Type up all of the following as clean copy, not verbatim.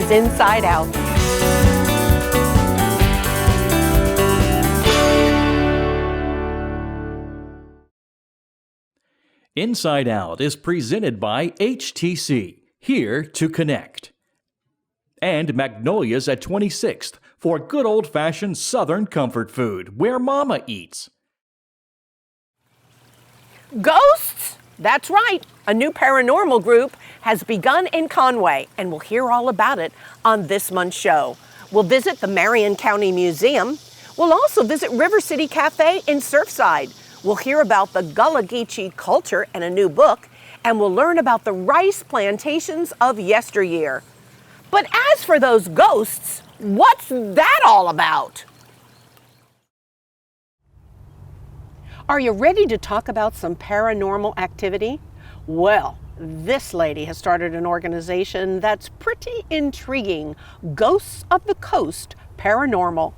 is Inside Out. Inside Out is presented by HTC, here to connect. And Magnolia's at 26th for good old-fashioned Southern comfort food, where Mama eats. Ghosts? That's right. A new paranormal group has begun in Conway, and we'll hear all about it on this month's show. We'll visit the Marion County Museum. We'll also visit River City Cafe in Surfside. We'll hear about the Gullah Geechee culture and a new book, and we'll learn about the rice plantations of yesteryear. But as for those ghosts, what's that all about? Are you ready to talk about some paranormal activity? Well, this lady has started an organization that's pretty intriguing, Ghosts of the Coast Paranormal.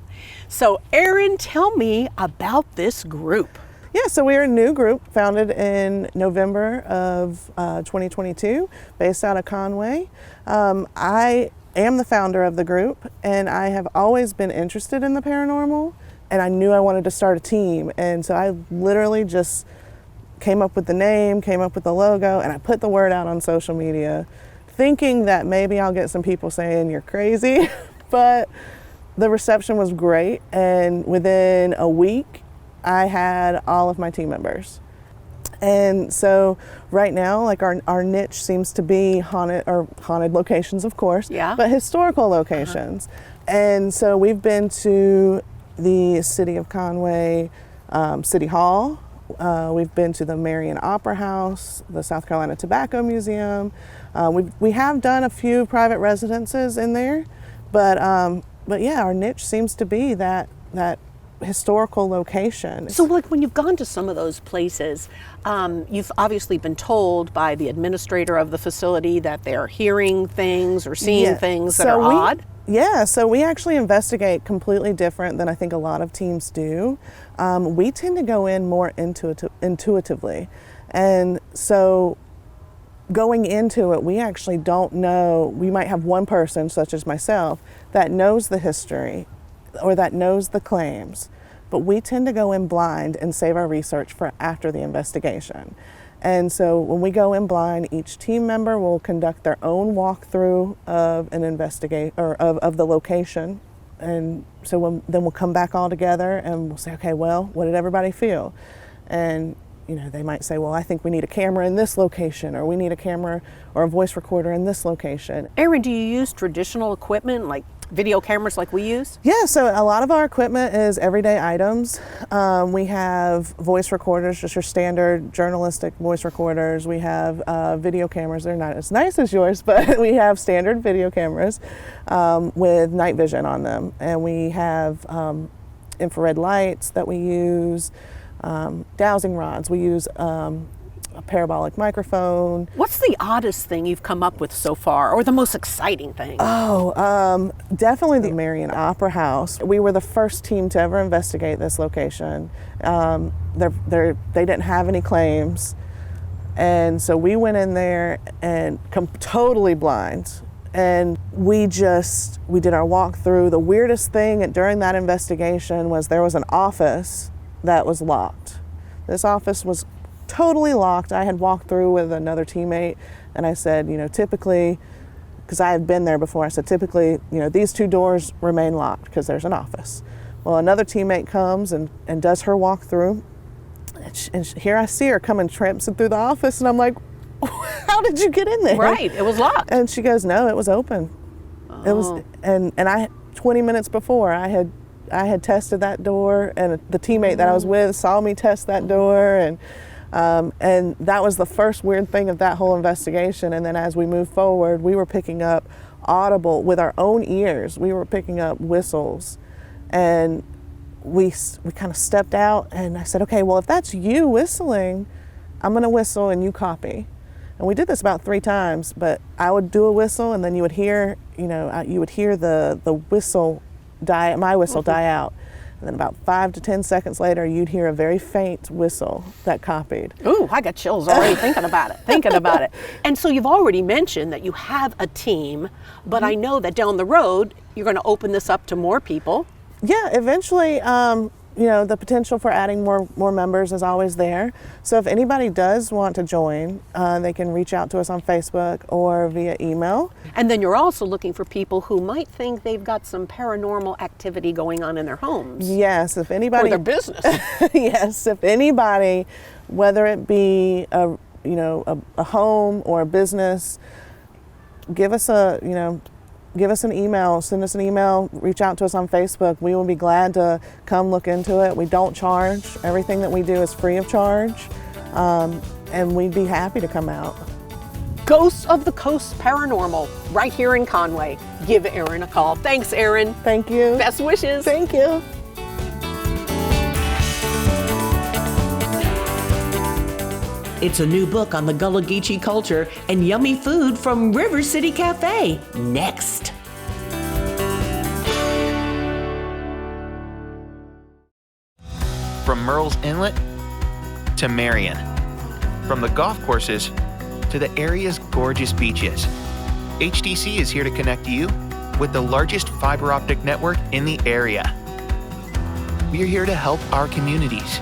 So, Erin, tell me about this group. Yeah, so we're a new group founded in November of 2022, based out of Conway. I am the founder of the group, and I have always been interested in the paranormal, and I knew I wanted to start a team. And so I literally just came up with the name, came up with the logo, and I put the word out on social media, thinking that maybe I'll get some people saying you're crazy, but the reception was great, and within a week, I had all of my team members. And so right now, like our niche seems to be haunted locations, of course, yeah, but historical locations. And so we've been to the City of Conway City Hall. We've been to the Marion Opera House, the South Carolina Tobacco Museum. We have done a few private residences in there, but yeah, our niche seems to be that historical location. So like when you've gone to some of those places, you've obviously been told by the administrator of the facility that they're hearing things or seeing things that are odd? Yeah, so we actually investigate completely different than I think a lot of teams do. We tend to go in more intuitively. And so going into it, we actually don't know, we might have one person, such as myself, that knows the history or that knows the claims, but we tend to go in blind and save our research for after the investigation. And so when we go in blind, each team member will conduct their own walkthrough of an of the location. And so then we'll come back all together and we'll say, okay, well, what did everybody feel? And you know, they might say, well, I think we need a camera in this location, or we need a camera or a voice recorder in this location. Erin, do you use traditional equipment like video cameras like we use? Yeah, so a lot of our equipment is everyday items. We have voice recorders, just your standard journalistic voice recorders. We have video cameras. They're not as nice as yours, but we have standard video cameras with night vision on them. And we have infrared lights that we use, dowsing rods. We use a parabolic microphone. What's the oddest thing you've come up with so far, or the most exciting thing? Oh, definitely the Marion Opera House. We were the first team to ever investigate this location. They didn't have any claims, and so we went in there and totally blind. And we did our walkthrough. The weirdest thing during that investigation was there was an office that was locked. This office was totally locked. I had walked through with another teammate, and I said, you know, typically, because I had been there before, I said, typically, you know, these two doors remain locked because there's an office. Well, another teammate comes and does her walkthrough, and here I see her coming tramping through the office, and I'm like, how did you get in there? Right, it was locked. And she goes, no, it was open. Oh. It was, and I 20 minutes before I had tested that door, and the teammate that I was with saw me test that door, and that was the first weird thing of that whole investigation. And then as we moved forward, we were picking up audible with our own ears. We were picking up whistles, and we kind of stepped out, and I said, okay, well, if that's you whistling, I'm going to whistle and you copy. And we did this about 3 times, but I would do a whistle, and then you would hear, the whistle die, my whistle die out. And then about 5 to 10 seconds later, you'd hear a very faint whistle that copied. Ooh, I got chills already thinking about it. And so you've already mentioned that you have a team, but I know that down the road, you're going to open this up to more people. Yeah, eventually, the potential for adding more members is always there. So if anybody does want to join, they can reach out to us on Facebook or via email. And then you're also looking for people who might think they've got some paranormal activity going on in their homes. Yes, if anybody... Or their business. Yes, if anybody, whether it be a home or a business, give us an email, send us an email, reach out to us on Facebook. We will be glad to come look into it. We don't charge. Everything that we do is free of charge. And we'd be happy to come out. Ghosts of the Coast Paranormal, right here in Conway. Give Erin a call. Thanks, Erin. Thank you. Best wishes. Thank you. It's a new book on the Gullah Geechee culture and yummy food from River City Cafe. Next. From Murrells Inlet to Marion. From the golf courses to the area's gorgeous beaches. HTC is here to connect you with the largest fiber optic network in the area. We are here to help our communities.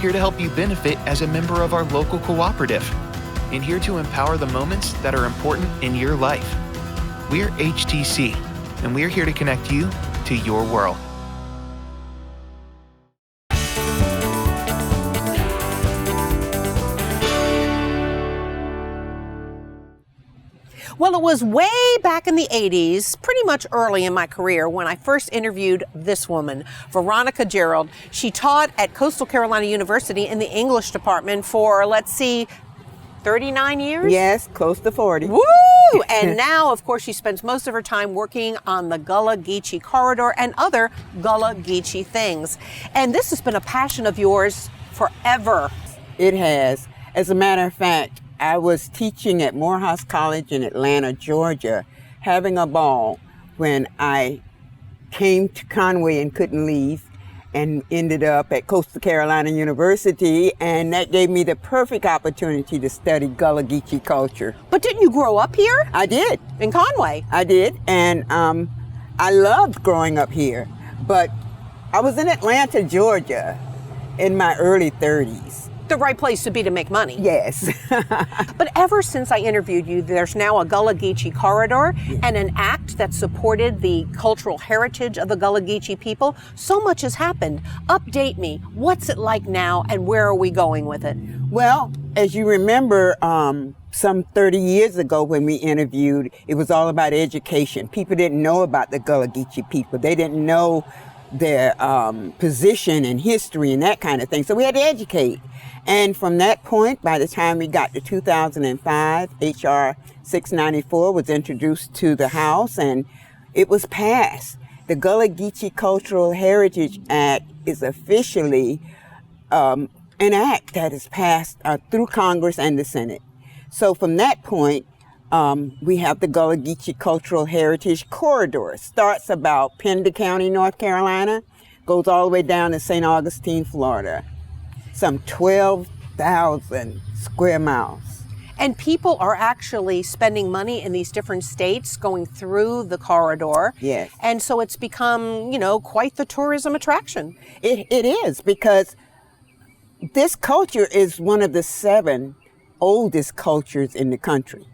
Here to help you benefit as a member of our local cooperative, and here to empower the moments that are important in your life. We're HTC, and we're here to connect you to your world. Well, it was way back in the 80s, pretty much early in my career, when I first interviewed this woman, Veronica Gerald. She taught at Coastal Carolina University in the English department for, 39 years? Yes, close to 40. Woo! And now, of course, she spends most of her time working on the Gullah Geechee corridor and other Gullah Geechee things. And this has been a passion of yours forever. It has. As a matter of fact, I was teaching at Morehouse College in Atlanta, Georgia, having a ball when I came to Conway and couldn't leave, and ended up at Coastal Carolina University, and that gave me the perfect opportunity to study Gullah Geechee culture. But didn't you grow up here? I did. In Conway? I did, and I loved growing up here, but I was in Atlanta, Georgia in my early 30s. The right place to be to make money. Yes. But ever since I interviewed you, there's now a Gullah Geechee corridor and an act that supported the cultural heritage of the Gullah Geechee people. So much has happened. Update me. What's it like now, and where are we going with it? Well, as you remember, some 30 years ago when we interviewed, it was all about education. People didn't know about the Gullah Geechee people. They didn't know their position and history and that kind of thing. So we had to educate. And from that point, by the time we got to 2005, H.R. 694 was introduced to the House and it was passed. The Gullah Geechee Cultural Heritage Act is officially an act that is passed through Congress and the Senate. So from that point, we have the Gullah Geechee Cultural Heritage Corridor. It starts about Pender County, North Carolina, goes all the way down to St. Augustine, Florida. Some 12,000 square miles. And people are actually spending money in these different states going through the corridor. Yes. And so it's become, quite the tourism attraction. It is, because this culture is one of the 7 oldest cultures in the country.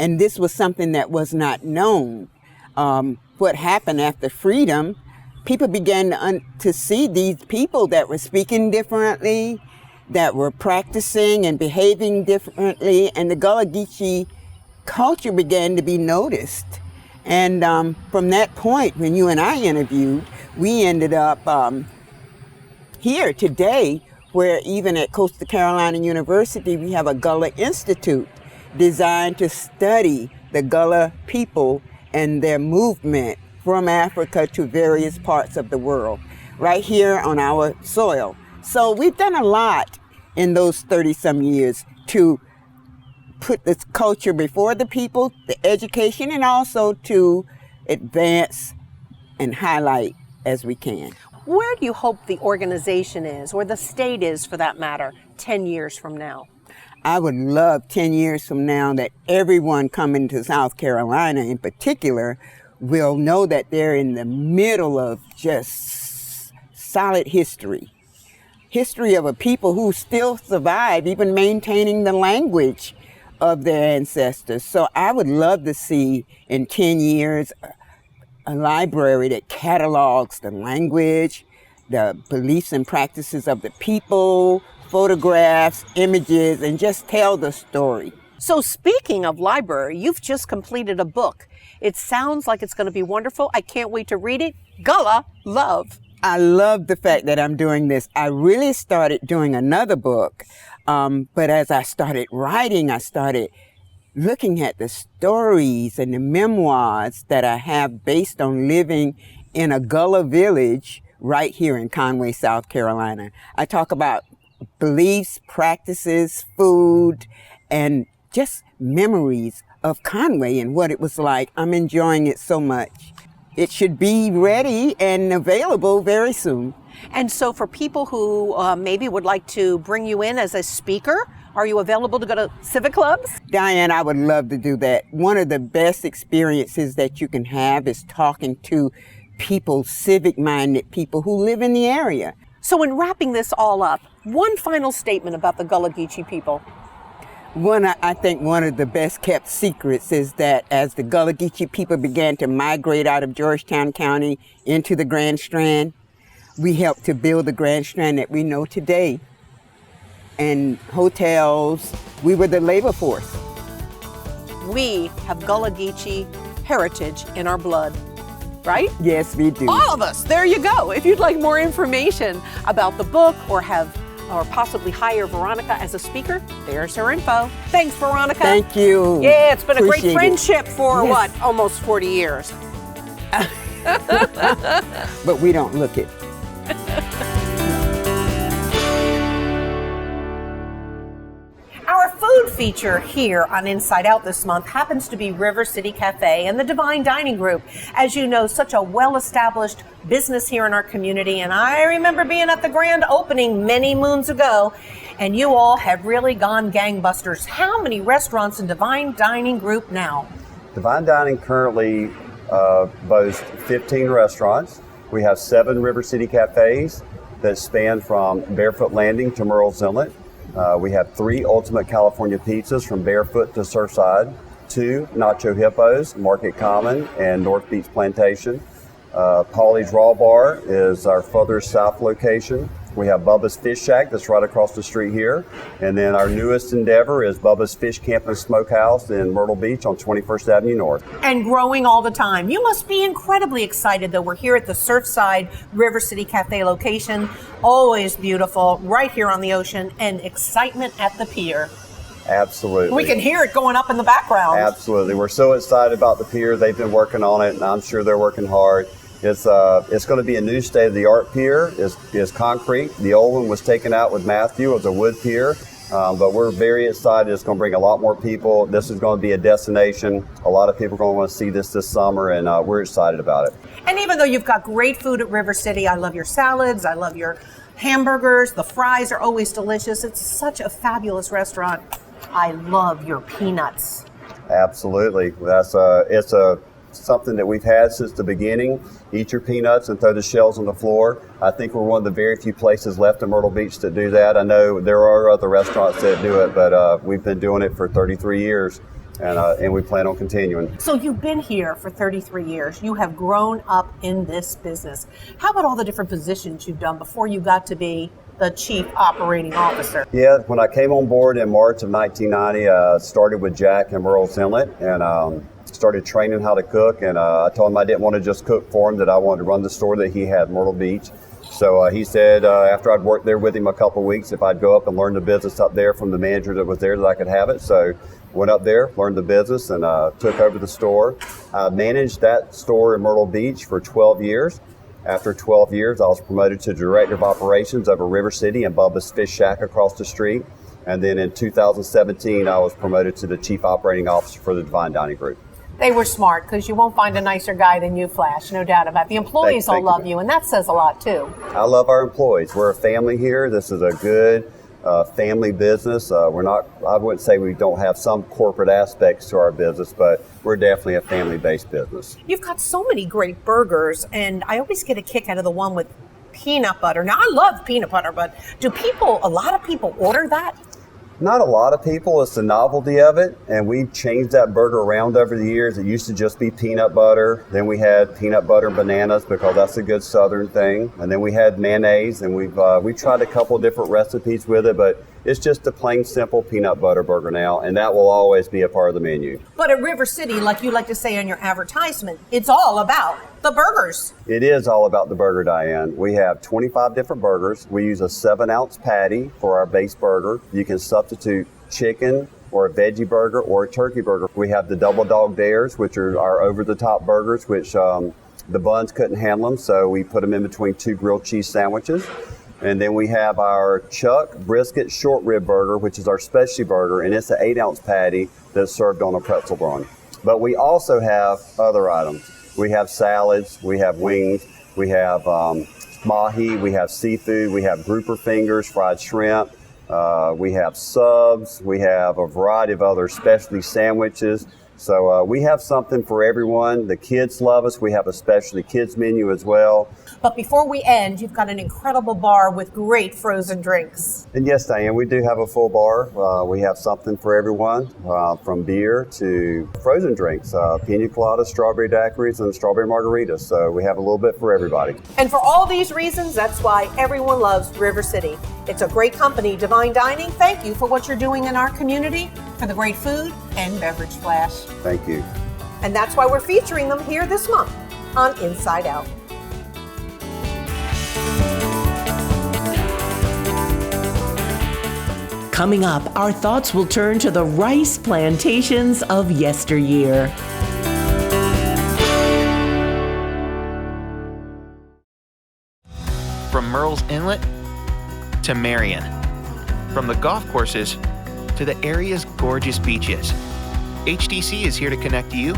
And this was something that was not known. What happened after freedom, people began to see these people that were speaking differently, that were practicing and behaving differently, and the Gullah Geechee culture began to be noticed. And from that point, when you and I interviewed, we ended up here today, where even at Coastal Carolina University, we have a Gullah Institute designed to study the Gullah people and their movement from Africa to various parts of the world, right here on our soil. So we've done a lot in those 30-some years to put this culture before the people, the education, and also to advance and highlight as we can. Where do you hope the organization is, or the state is for that matter, 10 years from now? I would love 10 years from now that everyone coming to South Carolina in particular will know that they're in the middle of just solid history. History of a people who still survive, even maintaining the language of their ancestors. So I would love to see in 10 years a library that catalogs the language, the beliefs and practices of the people, photographs, images, and just tell the story. So speaking of library, you've just completed a book. It sounds like it's going to be wonderful. I can't wait to read it. Gullah Love. I love the fact that I'm doing this. I really started doing another book, but as I started writing, I started looking at the stories and the memoirs that I have based on living in a Gullah village right here in Conway, South Carolina. I talk about beliefs, practices, food, and just memories of Conway and what it was like. I'm enjoying it so much. It should be ready and available very soon. And so for people who maybe would like to bring you in as a speaker, are you available to go to civic clubs? Diane, I would love to do that. One of the best experiences that you can have is talking to people, civic-minded people who live in the area. So in wrapping this all up, one final statement about the Gullah Geechee people. I think one of the best kept secrets is that as the Gullah Geechee people began to migrate out of Georgetown County into the Grand Strand, we helped to build the Grand Strand that we know today. And hotels, we were the labor force. We have Gullah Geechee heritage in our blood, right? Yes, we do. All of us. There you go. If you'd like more information about the book or possibly hire Veronica as a speaker, there's her info. Thanks, Veronica. Thank you. Yeah, it's been Appreciate a great friendship for Yes. almost 40 years. But we don't look it. Our food feature here on Inside Out this month happens to be River City Cafe and the Divine Dining Group. As you know, such a well-established business here in our community, and I remember being at the grand opening many moons ago, and you all have really gone gangbusters. How many restaurants in Divine Dining Group now? Divine Dining currently boasts 15 restaurants. We have 7 River City Cafes that span from Barefoot Landing to Murrells Inlet. We have 3 Ultimate California Pizzas from Barefoot to Surfside, 2 Nacho Hippos, Market Common and North Beach Plantation. Paulie's Raw Bar is our further south location. We have Bubba's Fish Shack that's right across the street here. And then our newest endeavor is Bubba's Fish Camp and Smokehouse in Myrtle Beach on 21st Avenue North. And growing all the time. You must be incredibly excited that we're here at the Surfside River City Cafe location. Always beautiful, right here on the ocean, and excitement at the pier. Absolutely. We can hear it going up in the background. Absolutely. We're so excited about the pier. They've been working on it, and I'm sure they're working hard. It's going to be a new state-of-the-art pier. It's concrete. The old one was taken out with Matthew. It was a wood pier. But we're very excited. It's going to bring a lot more people. This is going to be a destination. A lot of people are going to want to see this summer, and we're excited about it. And even though you've got great food at River City, I love your salads, I love your hamburgers, the fries are always delicious. It's such a fabulous restaurant. I love your peanuts. Absolutely. It's something that we've had since the beginning. Eat your peanuts and throw the shells on the floor. I think we're one of the very few places left in Myrtle Beach that do that. I know there are other restaurants that do it, but we've been doing it for 33 years, and we plan on continuing. So you've been here for 33 years. You have grown up in this business. How about all the different positions you've done before you got to be the Chief Operating Officer? Yeah, when I came on board in March of 1990, I started with Jack in Murrells Inlet, and started training how to cook, and I told him I didn't want to just cook for him, that I wanted to run the store that he had in Myrtle Beach. So he said after I'd worked there with him a couple of weeks, if I'd go up and learn the business up there from the manager that was there, that I could have it. So went up there, learned the business, and took over the store. I managed that store in Myrtle Beach for 12 years. After 12 years, I was promoted to Director of Operations over River City and Bubba's Fish Shack across the street. And then in 2017, I was promoted to the Chief Operating Officer for the Divine Dining Group. They were smart, because you won't find a nicer guy than you, Flash, no doubt about it. The employees all love you, and that says a lot, too. I love our employees. We're a family here. This is a good family business. I wouldn't say we don't have some corporate aspects to our business, but we're definitely a family-based business. You've got so many great burgers, and I always get a kick out of the one with peanut butter. Now, I love peanut butter, but a lot of people order that? Not a lot of people. It's the novelty of it, and we've changed that burger around over the years. It used to just be peanut butter. Then we had peanut butter and bananas, because that's a good Southern thing. And then we had mayonnaise, and we've tried a couple different recipes with it, but it's just a plain, simple peanut butter burger now, and that will always be a part of the menu. But at River City, like you like to say in your advertisement, it's all about the burgers. It is all about the burger, Diane. We have 25 different burgers. We use a 7-ounce patty for our base burger. You can substitute chicken or a veggie burger or a turkey burger. We have the Double Dog Dares, which are our over-the-top burgers, which the buns couldn't handle them, so we put them in between 2 grilled cheese sandwiches. And then we have our Chuck Brisket Short Rib Burger, which is our specialty burger, and it's an 8-ounce patty that's served on a pretzel bun. But we also have other items. We have salads, we have wings, we have mahi, we have seafood, we have grouper fingers, fried shrimp, we have subs, we have a variety of other specialty sandwiches. So we have something for everyone. The kids love us. We have a specialty kids menu as well. But before we end, you've got an incredible bar with great frozen drinks. And yes, Diane, we do have a full bar. We have something for everyone, from beer to frozen drinks, pina colada, strawberry daiquiris, and strawberry margaritas. So we have a little bit for everybody. And for all these reasons, that's why everyone loves River City. It's a great company, Divine Dining. Thank you for what you're doing in our community, for the great food and beverage, Flash. Thank you. And that's why we're featuring them here this month on Inside Out. Coming up, our thoughts will turn to the rice plantations of yesteryear. From Murrells Inlet to Marion. From the golf courses to the area's gorgeous beaches. HTC is here to connect you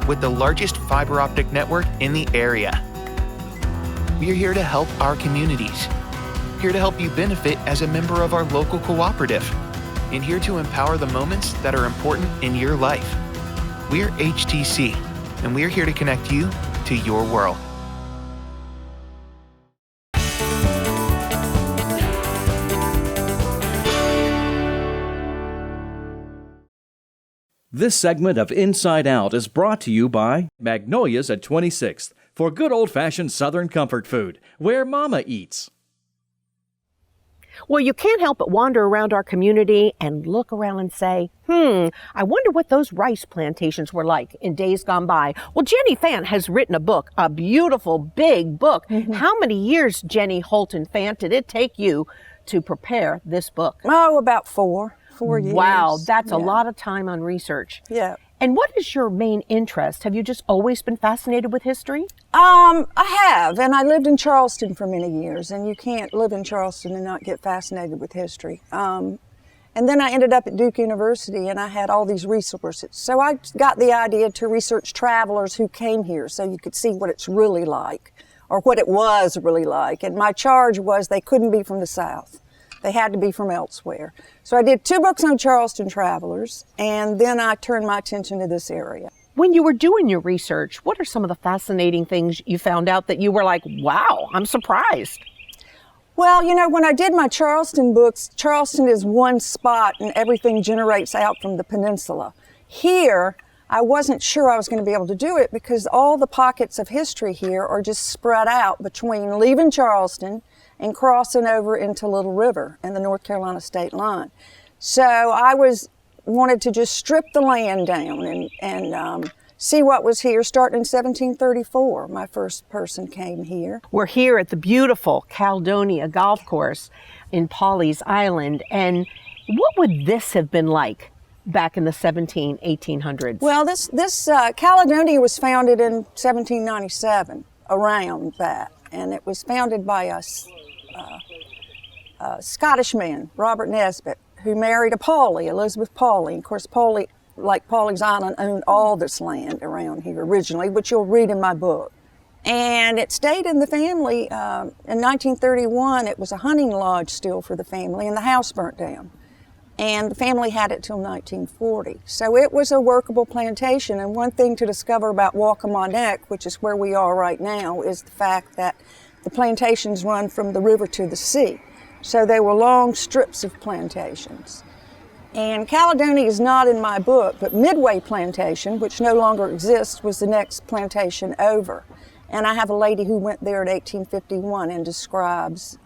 with the largest fiber optic network in the area. We are here to help our communities, here to help you benefit as a member of our local cooperative, and here to empower the moments that are important in your life. We're HTC, and we're here to connect you to your world. This segment of Inside Out is brought to you by Magnolia's at 26th for good old-fashioned Southern comfort food, where Mama eats. Well, you can't help but wander around our community and look around and say, I wonder what those rice plantations were like in days gone by. Well, Jennie Fant has written a book, a beautiful, big book. How many years, Jennie Holton Fant, did it take you to prepare this book? Oh, about 4 years. Wow, that's a lot of time on research. Yeah. And what is your main interest? Have you just always been fascinated with history? I have, and I lived in Charleston for many years, and you can't live in Charleston and not get fascinated with history. And then I ended up at Duke University, and I had all these resources. So I got the idea to research travelers who came here so you could see what it's really like, or what it was really like. And my charge was they couldn't be from the South. They had to be from elsewhere. So I did 2 books on Charleston travelers, and then I turned my attention to this area. When you were doing your research, what are some of the fascinating things you found out that you were like, wow, I'm surprised? Well, you know, when I did my Charleston books, Charleston is one spot and everything generates out from the peninsula. Here, I wasn't sure I was going to be able to do it because all the pockets of history here are just spread out between leaving Charleston and crossing over into Little River and the North Carolina state line. So I wanted to just strip the land down and see what was here. Starting in 1734, my first person came here. We're here at the beautiful Caledonia Golf Course in Pawleys Island, and what would this have been like back in the 1800s? Well, this Caledonia was founded in 1797, around that, and it was founded by a Scottish man, Robert Nesbitt, who married a Pawley, Elizabeth Pawley. Of course, Pawley like Pawleys Island owned all this land around here originally, which you'll read in my book. And it stayed in the family. In 1931, it was a hunting lodge still for the family, and the house burnt down. And the family had it till 1940. So it was a workable plantation. And one thing to discover about Waccamaw Neck, which is where we are right now, is the fact that the plantations run from the river to the sea. So they were long strips of plantations. And Caledonia is not in my book, but Midway Plantation, which no longer exists, was the next plantation over. And I have a lady who went there in 1851 and describes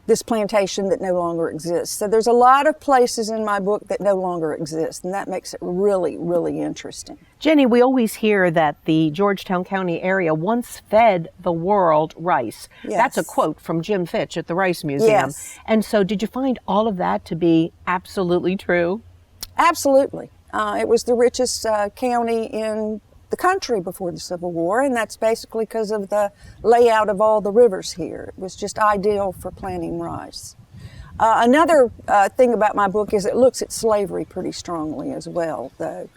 this plantation that no longer exists. So there's a lot of places in my book that no longer exist, and that makes it really, really interesting. Jennie, we always hear that the Georgetown County area once fed the world rice. Yes. That's a quote from Jim Fitch at the Rice Museum. Yes. And so did you find all of that to be absolutely true? Absolutely. It was the richest county in the country before the Civil War, and that's basically because of the layout of all the rivers here. It was just ideal for planting rice. Another thing about my book is it looks at slavery pretty strongly as well, though.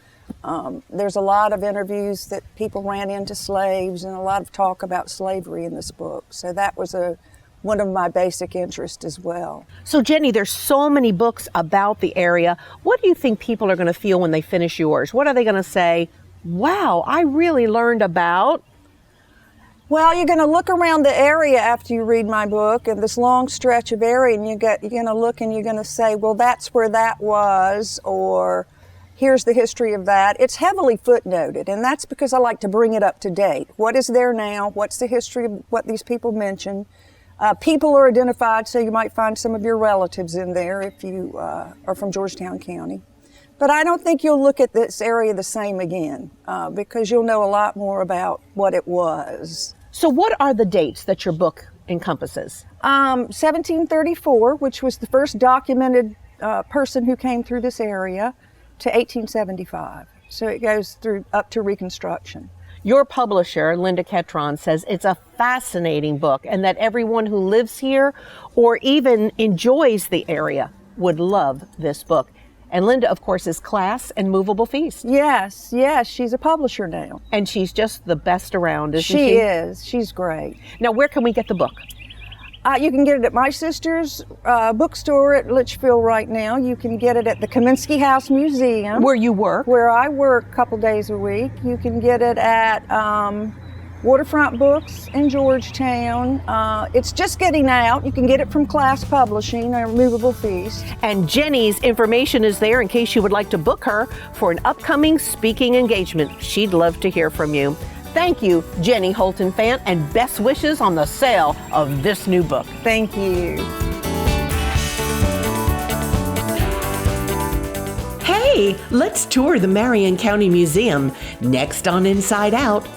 There's a lot of interviews that people ran into slaves and a lot of talk about slavery in this book. So that was one of my basic interests as well. So Jennie, there's so many books about the area. What do you think people are going to feel when they finish yours? What are they going to say? Wow, I really learned about. Well, you're going to look around the area after you read my book, and this long stretch of area, and you're going to look and you're going to say, well, that's where that was, or here's the history of that. It's heavily footnoted, and that's because I like to bring it up to date. What is there now? What's the history of what these people mention? People are identified, so you might find some of your relatives in there if you are from Georgetown County. But I don't think you'll look at this area the same again because you'll know a lot more about what it was. So what are the dates that your book encompasses? 1734, which was the first documented person who came through this area, to 1875. So it goes through up to Reconstruction. Your publisher, Linda Ketron, says it's a fascinating book and that everyone who lives here or even enjoys the area would love this book. And Linda, of course, is Class and Movable Feast. Yes, she's a publisher now. And she's just the best around, isn't she? She is. She's great. Now, where can we get the book? You can get it at my sister's bookstore at Litchfield right now. You can get it at the Kaminsky House Museum. Where you work? Where I work a couple days a week. You can get it at Waterfront Books in Georgetown. It's just getting out. You can get it from Class Publishing, a Movable Feast. And Jennie's information is there in case you would like to book her for an upcoming speaking engagement. She'd love to hear from you. Thank you, Jennie Holton Fant, and best wishes on the sale of this new book. Thank you. Hey, let's tour the Marion County Museum. Next on Inside Out.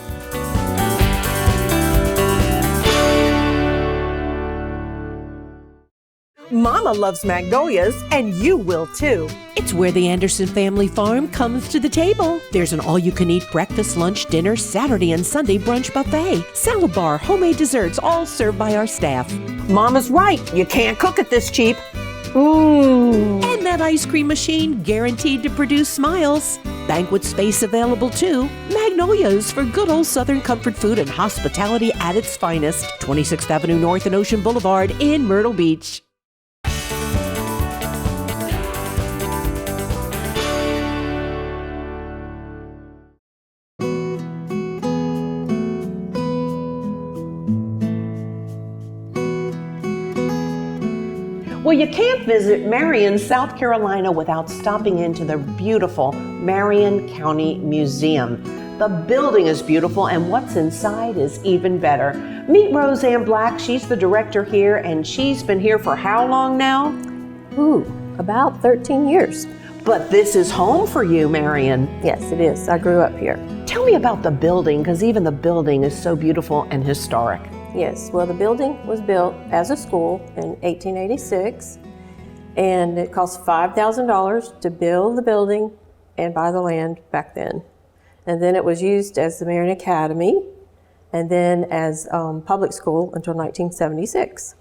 Mama loves magnolias, and you will too. It's where the Anderson family farm comes to the table. There's an all-you-can-eat breakfast, lunch, dinner, Saturday and Sunday brunch buffet, salad bar, homemade desserts, all served by our staff. Mama's right. You can't cook it this cheap. Ooh. And that ice cream machine guaranteed to produce smiles. Banquet space available too. Magnolias for good old Southern comfort food and hospitality at its finest. 26th Avenue North and Ocean Boulevard in Myrtle Beach. Well, you can't visit Marion, South Carolina without stopping into the beautiful Marion County Museum. The building is beautiful and what's inside is even better. Meet Roseanne Black. She's the director here and she's been here for how long now? About 13 years. But this is home for you, Marion. Yes, it is. I grew up here. Tell me about the building, because even the building is so beautiful and historic. Yes, well, the building was built as a school in 1886, and it cost $5,000 to build the building and buy the land back then. And then it was used as the Marion Academy, and then as public school until 1976.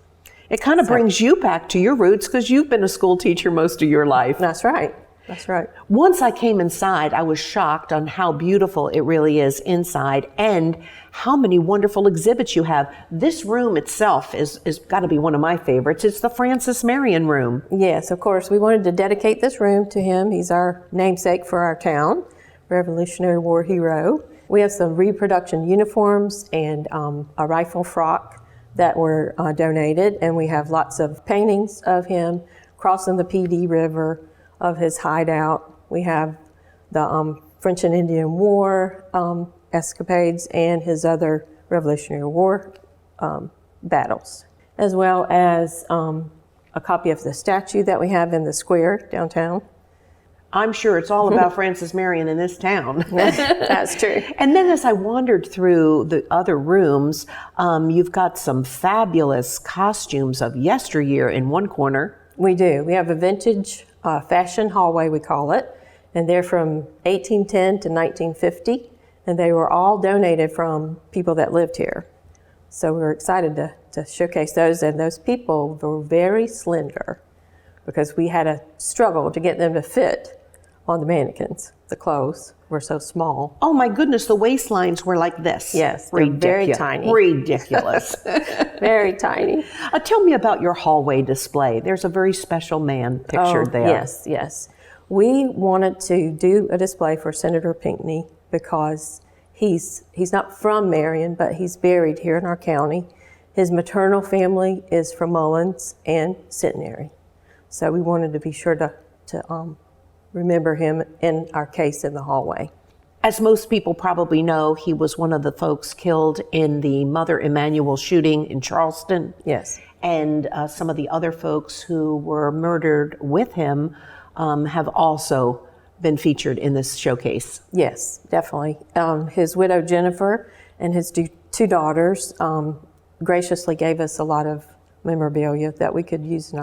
It kind of brings you back to your roots, because you've been a school teacher most of your life. That's right. That's right. Once I came inside, I was shocked on how beautiful it really is inside and how many wonderful exhibits you have. This room itself is got to be one of my favorites. It's the Francis Marion room. Yes, of course. We wanted to dedicate this room to him. He's our namesake for our town, Revolutionary War hero. We have some reproduction uniforms and a rifle frock that were donated, and we have lots of paintings of him crossing the PD River, of his hideout. We have the French and Indian War escapades and his other Revolutionary War battles, as well as a copy of the statue that we have in the square downtown. I'm sure it's all about Francis Marion in this town. That's true. And then as I wandered through the other rooms, you've got some fabulous costumes of yesteryear in one corner. We do. We have a vintage fashion hallway, we call it, and they're from 1810 to 1950, and they were all donated from people that lived here. So we were excited to showcase those, and those people were very slender because we had a struggle to get them to fit on the mannequins. The clothes were so small. Oh my goodness, the waistlines were like this. Yes, they're very tiny. Ridiculous. Very tiny. Tell me about your hallway display. There's a very special man pictured there. Yes, yes. We wanted to do a display for Senator Pinckney because he's not from Marion, but he's buried here in our county. His maternal family is from Mullins and Centenary. So we wanted to be sure to remember him in our case in the hallway. As most people probably know, he was one of the folks killed in the Mother Emanuel shooting in Charleston. Yes. And some of the other folks who were murdered with him have also been featured in this showcase. Yes, definitely. His widow, Jennifer, and his two daughters graciously gave us a lot of memorabilia that we could use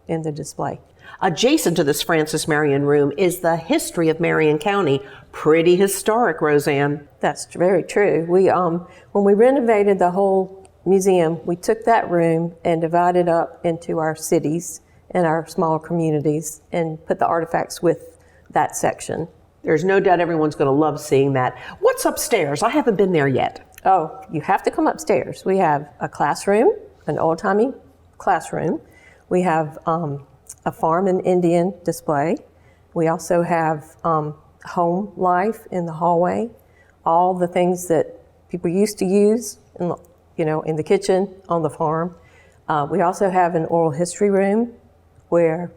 in the display. Adjacent to this Francis Marion room is the history of Marion County. Pretty historic, Roseanne. That's very true. We, when we renovated the whole museum, we took that room and divided up into our cities and our smaller communities and put the artifacts with that section. There's no doubt everyone's going to love seeing that. What's upstairs? I haven't been there yet. Oh, you have to come upstairs. We have a classroom, an old-timey classroom. We have a farm and Indian display. We also have home life in the hallway, all the things that people used to use in the kitchen on the farm. We also have an oral history room where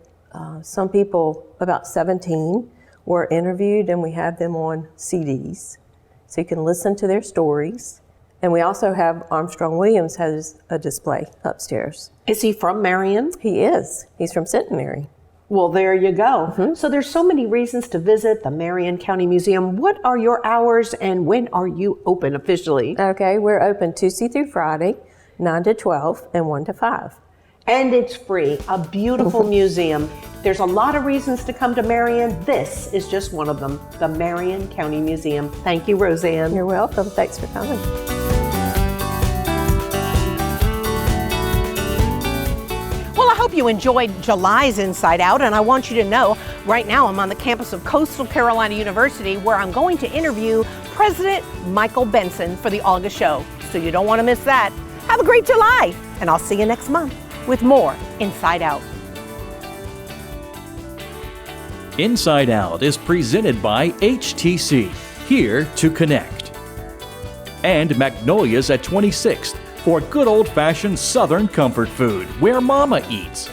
some people, about 17, were interviewed, and we have them on CDs, so you can listen to their stories. And we also have Armstrong Williams has a display upstairs. Is he from Marion? He is. He's from Centenary. Well, there you go. Mm-hmm. So there's so many reasons to visit the Marion County Museum. What are your hours and when are you open officially? Okay, we're open Tuesday through Friday, 9 to 12 and 1 to 5. And it's free, a beautiful museum. There's a lot of reasons to come to Marion. This is just one of them, the Marion County Museum. Thank you, Roseanne. You're welcome. Thanks for coming. Well, I hope you enjoyed July's Inside Out, and I want you to know right now I'm on the campus of Coastal Carolina University, where I'm going to interview President Michael Benson for the August show. So you don't want to miss that. Have a great July, and I'll see you next month with more Inside Out. Inside Out is presented by HTC, here to connect. And Magnolia's at 26th for good old-fashioned Southern comfort food, where Mama eats.